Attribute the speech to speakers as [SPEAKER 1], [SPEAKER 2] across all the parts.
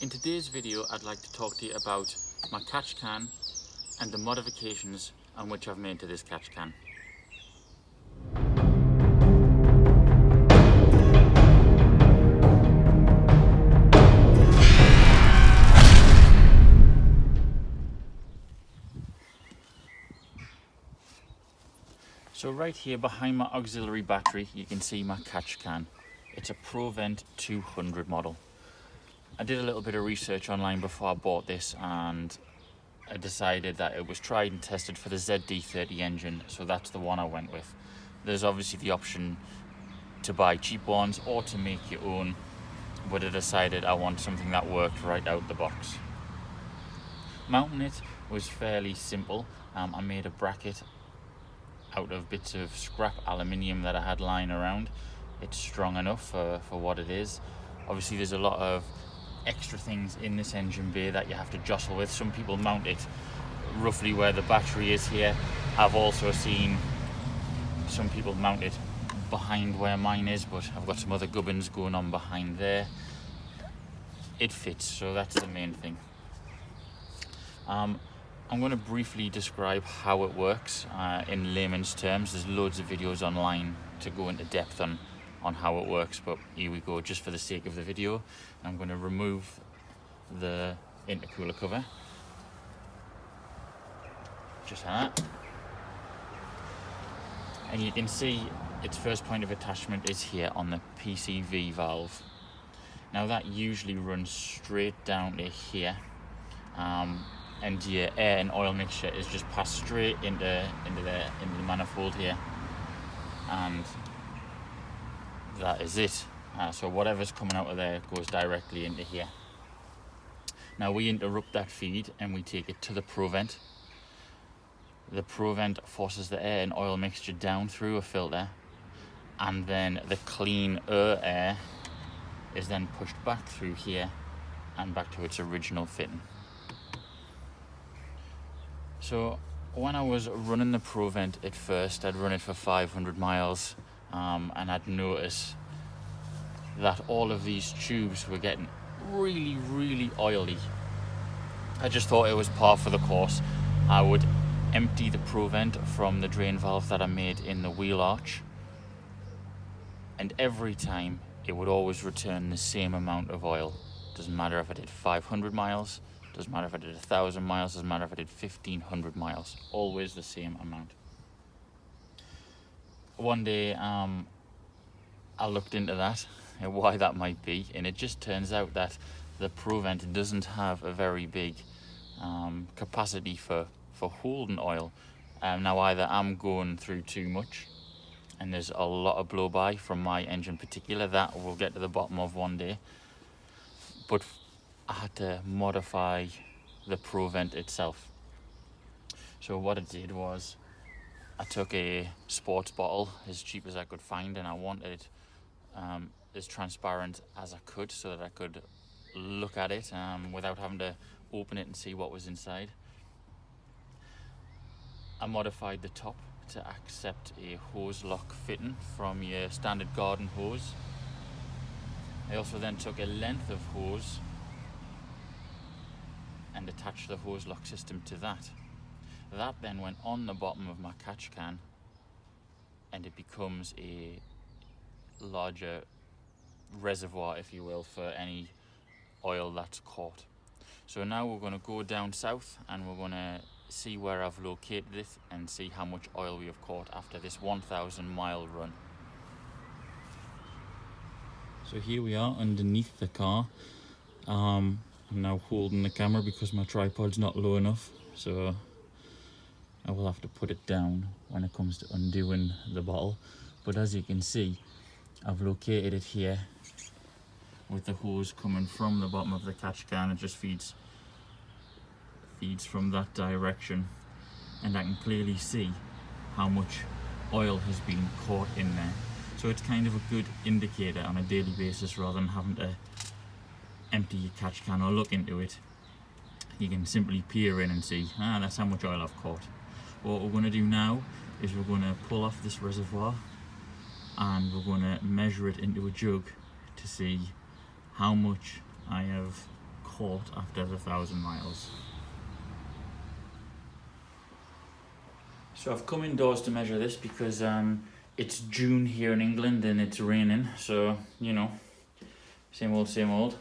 [SPEAKER 1] In today's video, I'd like to talk to you about my catch can and the modifications on which I've made to this catch can. So right here behind my auxiliary battery, you can see my catch can. It's a Provent 200 model. I did a little bit of research online before I bought this, and I decided that it was tried and tested for the ZD30 engine, so that's the one I went with. There's obviously the option to buy cheap ones or to make your own, but I decided I want something that worked right out the box. Mounting it was fairly simple. I made a bracket out of bits of scrap aluminium that I had lying around. It's strong enough for what it is. Obviously there's a lot of extra things in this engine bay that you have to jostle with. Some people mount it roughly where the battery is here. I've also seen some people mount it behind where mine is, but I've got some other gubbins going on behind there. It fits, so that's the main thing. I'm going to briefly describe how it works in layman's terms. There's loads of videos online to go into depth on how it works, but here we go. Just for the sake of the video, I'm going to remove the intercooler cover, just like that, and you can see its first point of attachment is here on the PCV valve. Now that usually runs straight down to here, and your air and oil mixture is just passed straight into the manifold here, and that is it. So whatever's coming out of there goes directly into here. Now we interrupt that feed and we take it to the Provent. The Provent forces the air and oil mixture down through a filter, and then the clean air is then pushed back through here and back to its original fitting. So when I was running the Provent at first, I'd run it for 500 miles, and I'd noticed that all of these tubes were getting really oily. I just thought it was par for the course. I would empty the Provent from the drain valve that I made in the wheel arch, and every time it would always return the same amount of oil. Doesn't matter if I did 500 miles, doesn't matter if I did 1,000 miles, doesn't matter if I did 1,500 miles, always the same amount. One day I looked into that and why that might be, and it just turns out that the Provent doesn't have a very big capacity for holding oil. Now either I'm going through too much and there's a lot of blow by from my engine particular, that we'll get to the bottom of one day, but I had to modify the Provent itself. So what I did was I took a sports bottle as cheap as I could find, and I wanted it as transparent as I could so that I could look at it without having to open it and see what was inside. I modified the top to accept a hose lock fitting from your standard garden hose. I also then took a length of hose and attached the hose lock system to that. That then went on the bottom of my catch can, and it becomes a larger reservoir, if you will, for any oil that's caught. So now we're going to go down south and we're going to see where I've located it and see how much oil we have caught after this 1,000 mile run. So here we are underneath the car. I'm now holding the camera because my tripod's not low enough, so I will have to put it down when it comes to undoing the bottle. But as you can see, I've located it here with the hose coming from the bottom of the catch can. It just feeds from that direction, and I can clearly see how much oil has been caught in there. So it's kind of a good indicator on a daily basis, rather than having to empty your catch can or look into it. You can simply peer in and see, that's how much oil I've caught. What we're going to do now is we're going to pull off this reservoir and we're going to measure it into a jug to see how much I have report after 1,000 miles. So I've come indoors to measure this because it's June here in England and it's raining, so you know, same old, same old.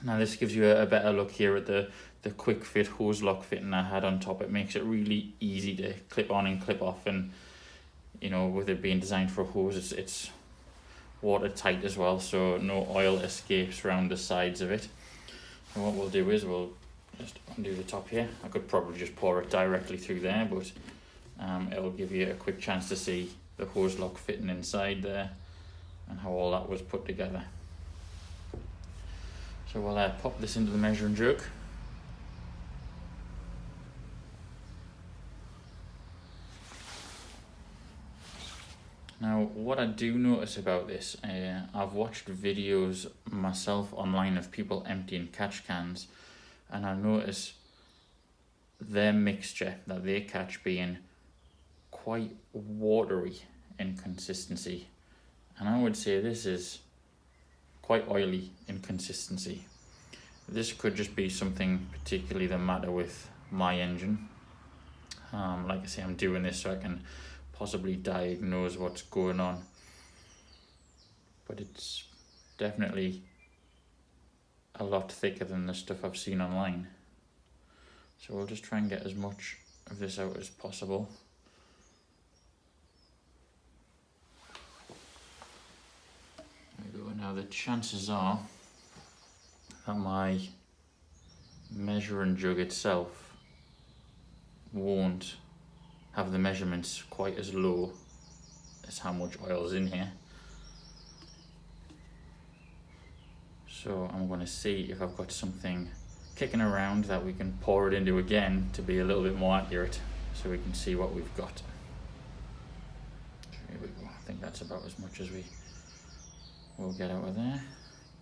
[SPEAKER 1] Now this gives you a better look here at the quick fit hose lock fitting I had on top. It makes it really easy to clip on and clip off, and you know, with it being designed for a hose, it's watertight as well, so no oil escapes around the sides of it. And what we'll do is we'll just undo the top here. I could probably just pour it directly through there, but it'll give you a quick chance to see the hose lock fitting inside there and how all that was put together. So we'll pop this into the measuring jug. Now, what I do notice about this, I've watched videos myself online of people emptying catch cans, and I notice their mixture that they catch being quite watery in consistency, and I would say this is quite oily in consistency. This could just be something particularly the matter with my engine. Like I say, I'm doing this so I can possibly diagnose what's going on, but it's definitely a lot thicker than the stuff I've seen online. So we'll just try and get as much of this out as possible. There we go. Now the chances are that my measuring jug itself won't have the measurements quite as low as how much oil is in here. So I'm going to see if I've got something kicking around that we can pour it into again to be a little bit more accurate, so we can see what we've got. Here we go. I think that's about as much as we will get out of there.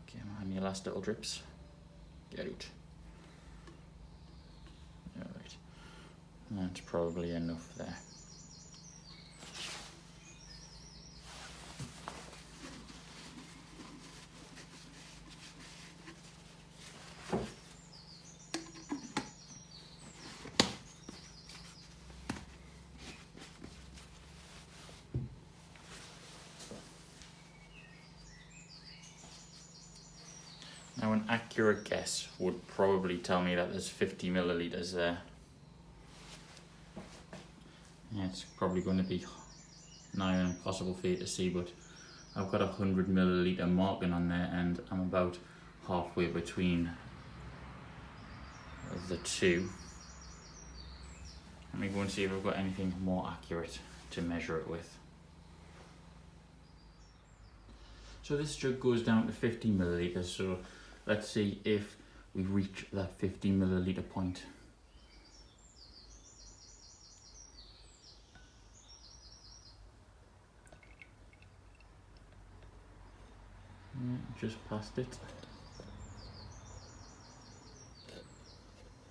[SPEAKER 1] Get on your last little drips. Get out. Alright. That's probably enough there. Now an accurate guess would probably tell me that there's 50 millilitres there. Yeah, it's probably going to be nigh impossible for you to see, but I've got 100 millilitre marking on there, and I'm about halfway between the two. Let me go and see if I've got anything more accurate to measure it with. So this jug goes down to 50 millilitres, so let's see if we reach that 50 millilitre point. Yeah, just past it.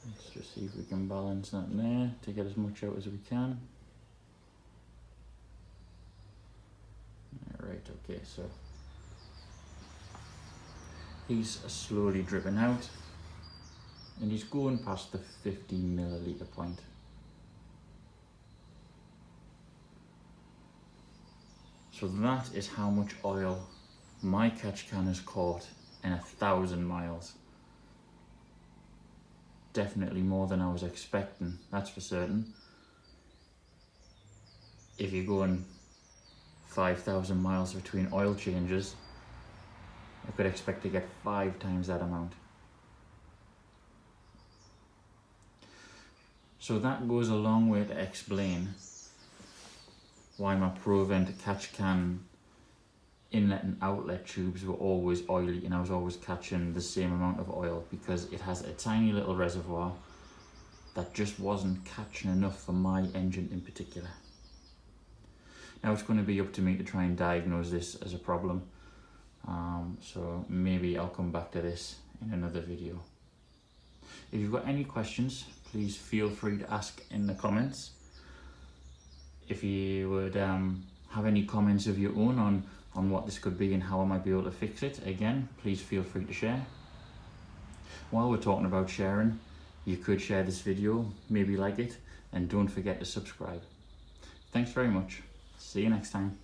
[SPEAKER 1] Let's just see if we can balance that there to get as much out as we can. Right, okay, so he's slowly dripping out, and he's going past the 50 millilitre point. So that is how much oil my catch can has caught in 1,000 miles. Definitely more than I was expecting, that's for certain. If you're going 5,000 miles between oil changes, I could expect to get 5 times that amount. So that goes a long way to explain why my Provent catch can inlet and outlet tubes were always oily, and I was always catching the same amount of oil, because it has a tiny little reservoir that just wasn't catching enough for my engine in particular. Now it's going to be up to me to try and diagnose this as a problem, so maybe I'll come back to this in another video. If you've got any questions, please feel free to ask in the comments. If you would have any comments of your own on what this could be and how I might be able to fix it, again, please feel free to share. while we're talking about sharing, you could share this video, maybe like it, and don't forget to subscribe. Thanks very much. See you next time.